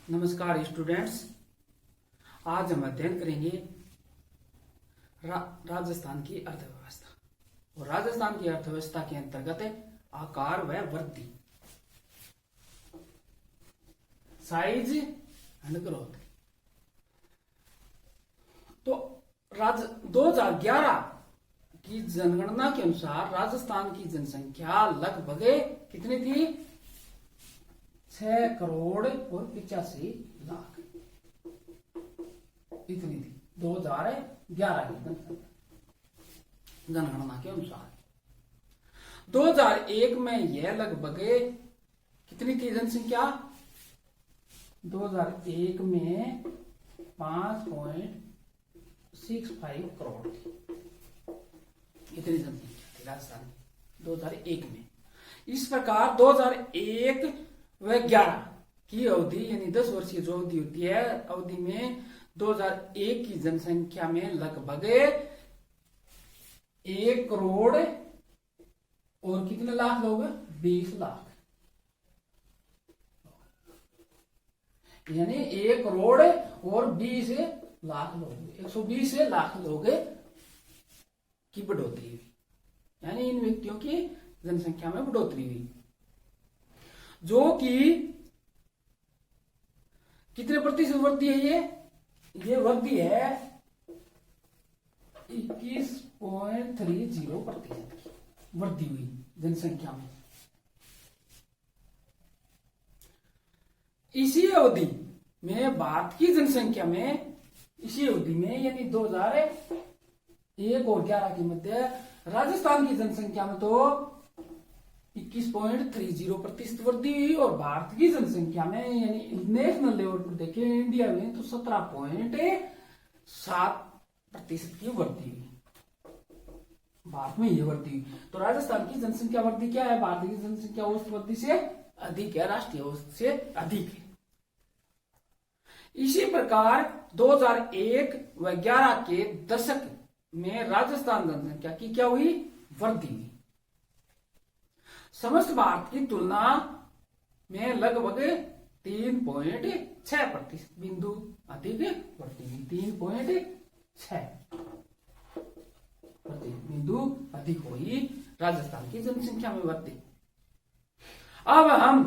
नमस्कार स्टूडेंट्स। आज हम अध्ययन करेंगे राजस्थान की अर्थव्यवस्था। और राजस्थान की अर्थव्यवस्था के अंतर्गत है आकार व वृद्धि, साइज एंड ग्रोथ। तो 2011 की जनगणना के अनुसार राजस्थान की जनसंख्या लगभग कितनी थी? 6 करोड़ और 85 लाख इतनी थी 2011 की जनगणना के अनुसार। 2001 में यह लगभग कितनी थी जनसंख्या? 2001 में 5.65 करोड़ थी, इतनी जनसंख्या थी राजस्थान की 2001 में। इस प्रकार 2001 व 11 की अवधि यानी 10 वर्षीय जो अवधि होती है, अवधि में 2001 की जनसंख्या में लगभग 1 करोड़ और कितने लाख लोग? 20 लाख, यानी 1 करोड़ और 20 लाख लोग, 120 लाख लोग की बढ़ोतरी हुई, यानी इन व्यक्तियों की जनसंख्या में बढ़ोतरी हुई, जो कि कितने प्रतिशत वृद्धि है? ये वृद्धि है 21.30% की वृद्धि हुई जनसंख्या में। इसी अवधि में भारत की जनसंख्या में, इसी अवधि में यानी 2001 और 11 के मध्य राजस्थान की जनसंख्या में तो 21.30% वृद्धि हुई, और भारत की जनसंख्या में यानी नेशनल लेवल पर देखें इंडिया में तो 17.7% की वृद्धि हुई, भारत में ये वृद्धि हुई। तो राजस्थान की जनसंख्या वृद्धि क्या है? भारत की जनसंख्या औसत वृद्धि से अधिक है, राष्ट्रीय औसत से अधिक है। इसी प्रकार 2001 व 11 के दशक में राजस्थान जनसंख्या की क्या हुई? वृद्धि हुई। समस्त भारत की तुलना में लगभग 3.6% बिंदु अधिक वृद्धि हुई, 3.6 बिंदु अधिक हुई राजस्थान की जनसंख्या में वृद्धि। अब हम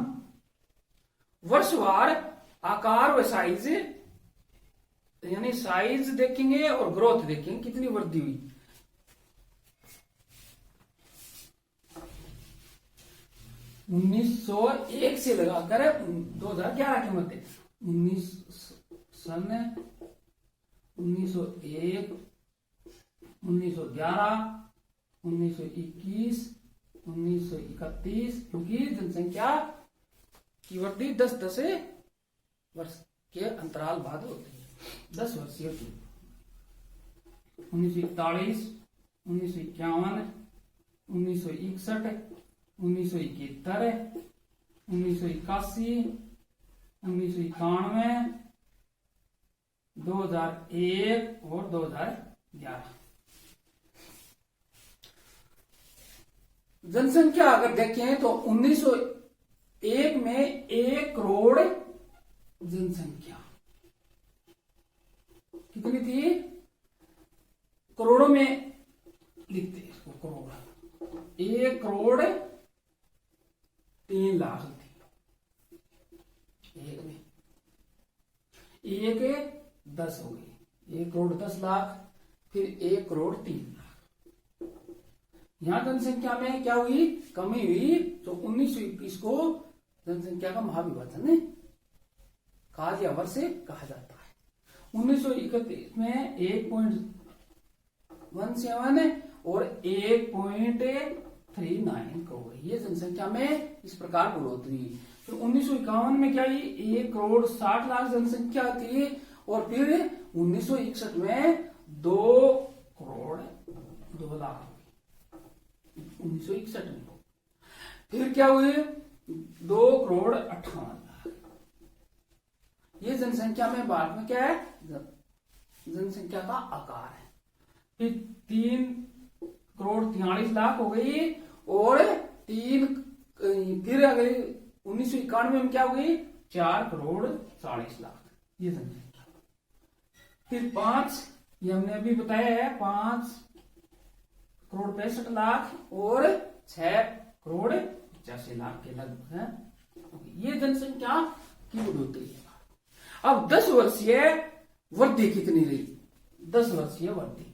वर्षवार आकार व साइज यानी साइज देखेंगे और ग्रोथ देखेंगे, कितनी वृद्धि हुई। 1901 से लगाकर 2011 के मध्य 1901, 1911, 1921, 1931, क्योंकि जनसंख्या की वृद्धि 10-10 वर्ष के अंतराल बाद होती है, 10 वर्षीय की। 1941, 1951, 1961, 1971, 1981, 1991, 2001 और 2011। जनसंख्या अगर देखें तो 1901 में 1 करोड़ जनसंख्या कितनी थी? करोड़ों में लिखते हैं इसको, करोड़। 1 करोड़ 3 लाख थी एक में, 1 10 हो गई, 1 करोड़ 10 लाख, फिर 1 करोड़ 3 लाख। यहां जनसंख्या में क्या हुई? कमी हुई। तो 1921 को जनसंख्या का महाविभाजन काल या वर्ष कहा जाता है। 1931 में 1.17 और 1.39 करोड़, ये जनसंख्या में इस प्रकार बढ़ोतरी हुई। फिर 1951 में क्या हुई? 1 करोड़ 60 लाख जनसंख्या थी, और फिर 1961 में 2 करोड़ 2 लाख 1961 में। फिर क्या हुई? 2 करोड़ 58 लाख। ये जनसंख्या में भारत में क्या है? जनसंख्या का आकार है। फिर 3 करोड़ 43 लाख हो गई, और फिर अगले 1991 में क्या हो गई? 4,40,00,000 ये जनसंख्या। फिर 5, ये हमने अभी बताया है, 5,65,00,000 और 6,85,00,000 के लगभग है। ये जनसंख्या की बढ़ोतरी है। अब 10 वर्षीय वृद्धि कितनी रही? 10 वर्षीय वृद्धि,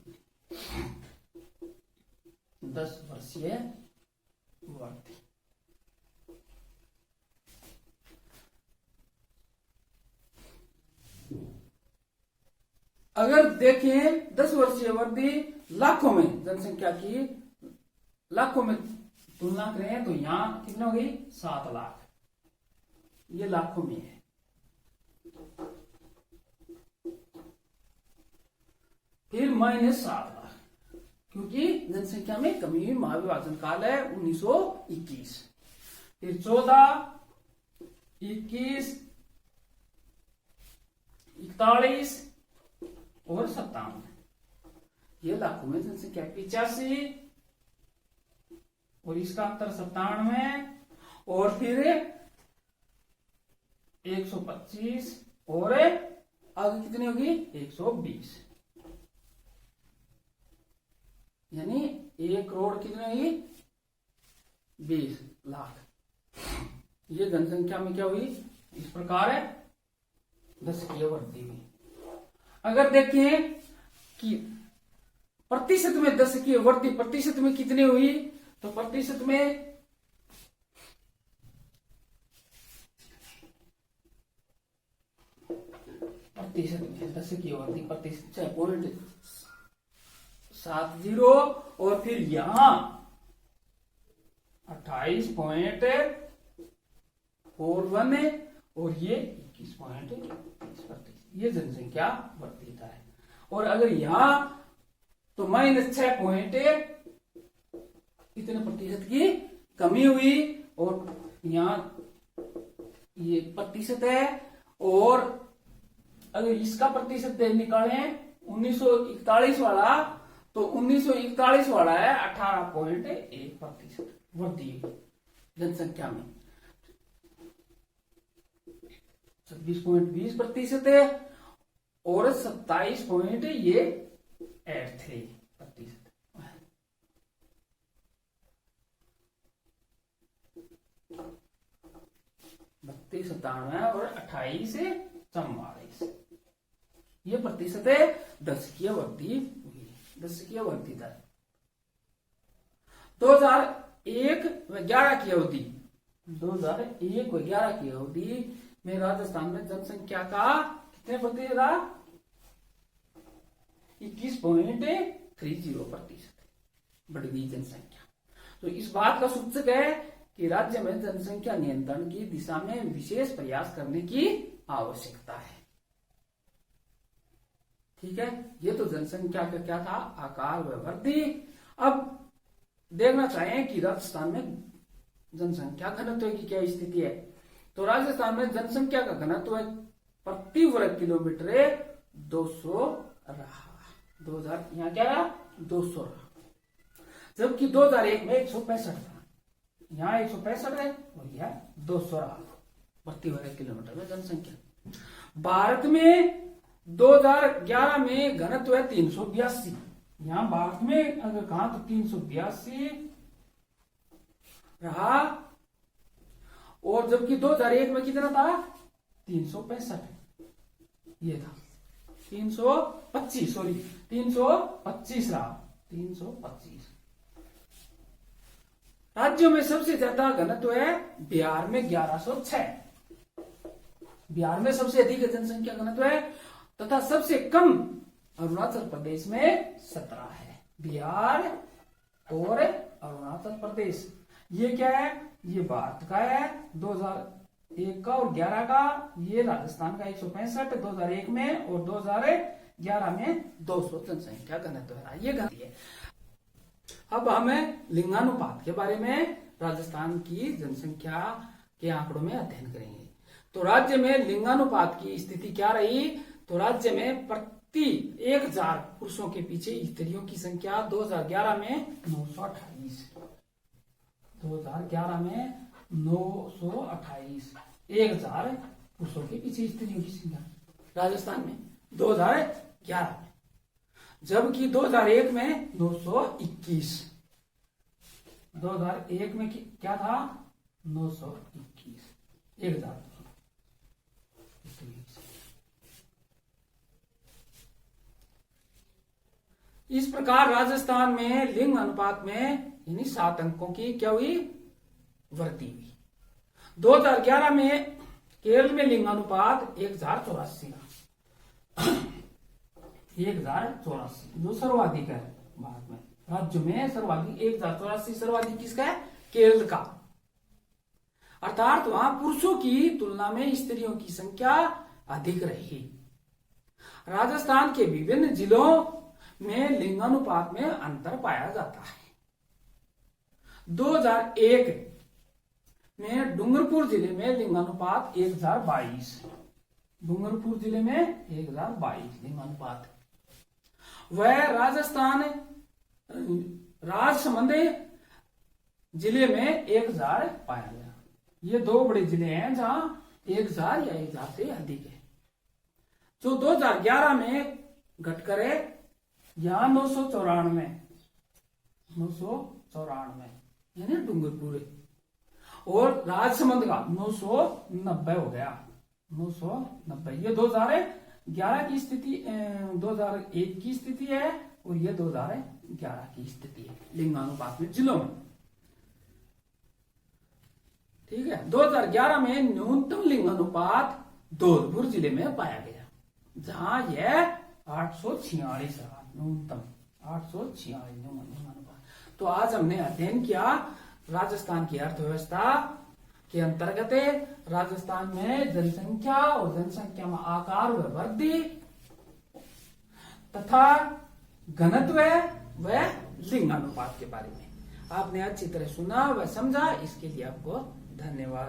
10 वर्षीय वृद्धि। अगर देखें 10 वर्षीय वृद्धि लाखों में, जनसंख्या की लाखों में तुलना करें तो यहां कितना हो गई? 7 लाख, ये लाखों में है। फिर -7 लाख, क्योंकि जनसंख्या में कमी हुई, महाविभाजन काल है 1921। फिर 14, 21, 41 और 57, ये लाखों में जनसंख्या। 85 और इसका अंतर 97, और फिर 125 और आगे कितनी होगी? 120, यानी 1 करोड़ कितनी होगी? 20 लाख। ये जनसंख्या में क्या हुई? इस प्रकार है दशकीय वृद्धि हुई। अगर देखें कि प्रतिशत में दशकीय वृद्धि प्रतिशत में कितनी हुई, तो प्रतिशत में दशकीय वृद्धि प्रतिशत 6.70, और फिर यहां 28.41 और ये 21.30%, ये जनसंख्या वृद्धि है। और अगर यहां तो -6 इतने प्रतिशत की कमी हुई, और यहां ये प्रतिशत है। और अगर इसका प्रतिशत निकालें 1941 वाला, तो 1941 वाला है 18.1% वृद्धि जनसंख्या में, 26.20% है, और 27.83%। 32, 97 और 28.44, ये प्रतिशत है दशकीय वृद्धि हुई, दशकीय वृद्धि दर। 2001 व 11 की अवधि, 2001 व 11 की अवधि में राजस्थान में जनसंख्या का कितने प्रतिशत था? 21.30% बढ़ गई जनसंख्या। तो इस बात का सूचक है कि राज्य में जनसंख्या नियंत्रण की दिशा में विशेष प्रयास करने की आवश्यकता है। ठीक है, ये तो जनसंख्या का क्या था? आकार व वृद्धि। अब देखना चाहें कि राजस्थान में जनसंख्या घनत्व की क्या स्थिति है। तो राजस्थान में जनसंख्या का घनत्व प्रति वर्ग किलोमीटर 200 रहा। 2000 यहाँ क्या रहा? 200 रहा, जबकि 2001 में 165 था। यहाँ 165 है और यह 200 रहा प्रति वर्ग किलोमीटर में जनसंख्या। भारत में 2011 में घनत्व है 382। यहाँ भारत में अगर कहा तो 382 रहा, और जबकि 2001 में कितना था? 365, ये था 325, सॉरी 325 रहा, 325। राज्यों में सबसे ज्यादा घनत्व है बिहार में 1106, बिहार में सबसे अधिक जनसंख्या घनत्व है, तथा सबसे कम अरुणाचल प्रदेश में 17 है। बिहार और अरुणाचल प्रदेश, ये क्या है? ये भारत का है 2001 का और 11 का, ये राजस्थान का 165 2001 में, और 2011 में 200 जनसंख्या घनत्व है। ये घनत्व है। अब हमें लिंगानुपात के बारे में राजस्थान की जनसंख्या के आंकड़ों में अध्ययन करेंगे। तो राज्य में लिंगानुपात की स्थिति क्या रही? तो राज्य में प्रति 1000 पुरुषों के पीछे स्त्रियों की संख्या 2011 में 928, 2011 में 928 1000 पुरुषों के पीछे स्त्रियों की संख्या राजस्थान में 2011 में, जबकि 2001 में 921। 2001 में क्या था? 921, 1000। इस प्रकार राजस्थान में लिंग अनुपात में यानी 7 अंकों की क्या हुई? वृद्धि हुई। 2011 में केरल में लिंग अनुपात 1084 का 1084 जो सर्वाधिक है भारत में, राज्य में सर्वाधिक 1084 सर्वाधिक किसका है? केरल का। अर्थात वहां पुरुषों की तुलना में स्त्रियों की संख्या अधिक रही। राजस्थान के विभिन्न जिलों में लिंगानुपात में अंतर पाया जाता है। 2001 में डूंगरपुर जिले में लिंगानुपात 1022, डूंगरपुर जिले में 1022 लिंगानुपात। वह राजस्थान राजसमंद जिले में 1000 पाया गया। ये 2 बड़े जिले हैं जहां 1000 या 1000 से अधिक है। जो 2011 में घटकर यहां 994 यानी डूंगरपुर, और राजसमंद का 990 हो गया, 990। ये 2011 की स्थिति 2001 की स्थिति है और ये 2011 की स्थिति है लिंगानुपात में जिलों में। ठीक है। 2011 में न्यूनतम लिंगानुपात धौलपुर जिले में पाया गया, जहां यह 846 रहा, न्यूनतम 846 लिंगानुपात। तो आज हमने अध्ययन किया राजस्थान की अर्थव्यवस्था के अंतर्गत राजस्थान में जनसंख्या और जनसंख्या में आकार व वृद्धि तथा घनत्व व लिंगानुपात के बारे में आपने अच्छी तरह सुना व समझा। इसके लिए आपको धन्यवाद।